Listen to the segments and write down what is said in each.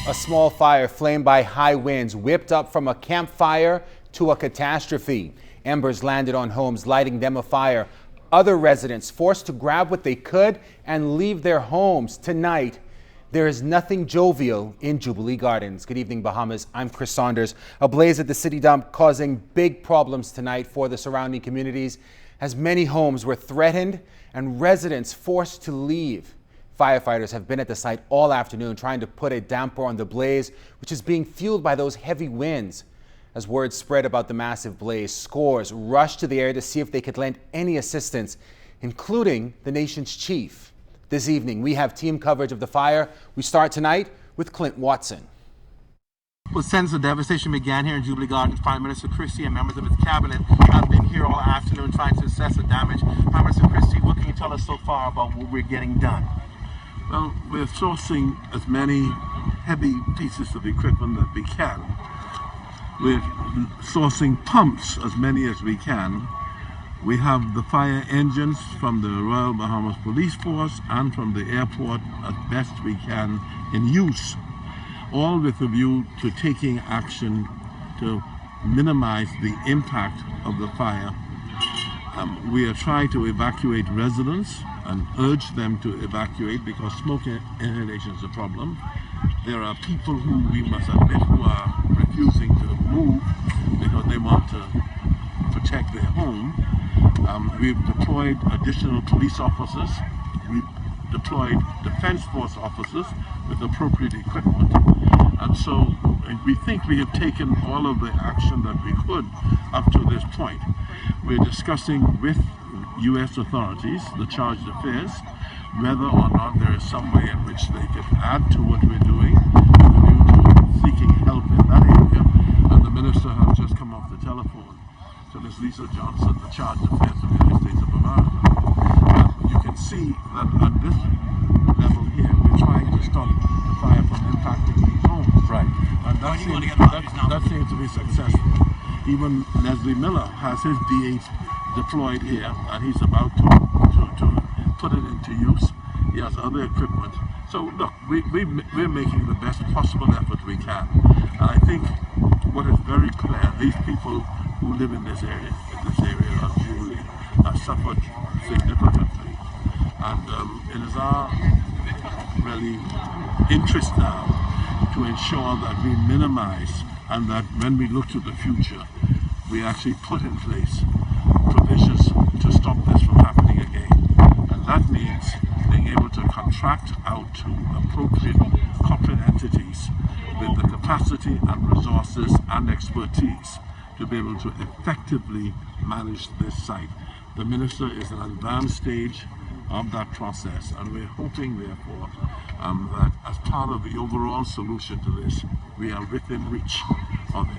A small fire flamed by high winds whipped up from a campfire to a catastrophe. Embers landed on homes, lighting them afire. Other residents forced to grab what they could and leave their homes. Tonight, there is nothing jovial in Jubilee Gardens. Good evening, Bahamas. I'm Chris Saunders. A blaze at the city dump causing big problems tonight for the surrounding communities as many homes were threatened and residents forced to leave. Firefighters have been at the site all afternoon trying to put a damper on the blaze, which is being fueled by those heavy winds. As word spread about the massive blaze, scores rushed to the area to see if they could lend any assistance, including the nation's chief. This evening, we have team coverage of the fire. We start tonight with Clint Watson. Well, since the devastation began here in Jubilee Gardens, Prime Minister Christie and members of his cabinet have been here all afternoon trying to assess the damage. Prime Minister Christie, what can you tell us so far about what we're getting done? Well, we're sourcing as many heavy pieces of equipment that we can. We're sourcing pumps, as many as we can. We have the fire engines from the Royal Bahamas Police Force and from the airport as best we can in use, all with a view to taking action to minimize the impact of the fire. We are trying to evacuate residents and urge them to evacuate because smoke inhalation is a problem. There are people who we must admit who are refusing to move because they want to protect their home. We've deployed additional police officers. We've deployed Defense Force officers with appropriate equipment. And so we think we have taken all of the action that we could up to this point. We're discussing with U.S. authorities, the charged affairs, whether or not there is some way in which they can add to what we're doing with a view to seeking help in that area. And the minister has just come off the telephone to Ms. Lisa Johnson, the charged affairs of the United States of America. And you can see that at this level here, we're trying to stop the fire from impacting these homes. Right. And that seems to be successful. Even Leslie Miller has his D8 deployed here, and he's about to put it into use. He has other equipment. So look, we're making the best possible effort we can. And I think what is very clear, these people who live in this area of Jubilee have suffered significantly. And it is our really interest now to ensure that we minimize and that when we look to the future, we actually put in place provisions to stop this from happening again. And that means being able to contract out to appropriate corporate entities with the capacity and resources and expertise to be able to effectively manage this site. The minister is in an advanced stage of that process, and we're hoping, therefore, that as part of the overall solution to this, we are within reach of it.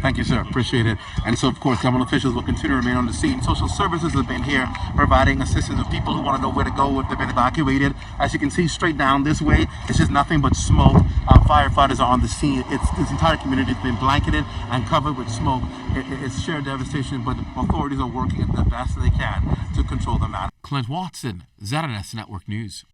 Thank you, sir. Appreciate it. And so, of course, government officials will continue to remain on the scene. Social services have been here providing assistance to people who want to know where to go if they've been evacuated. As you can see, straight down this way, it's just nothing but smoke. Firefighters are on the scene. This entire community has been blanketed and covered with smoke. It's sheer devastation, but authorities are working the best they can to control the matter. Clint Watson, ZNS Network News.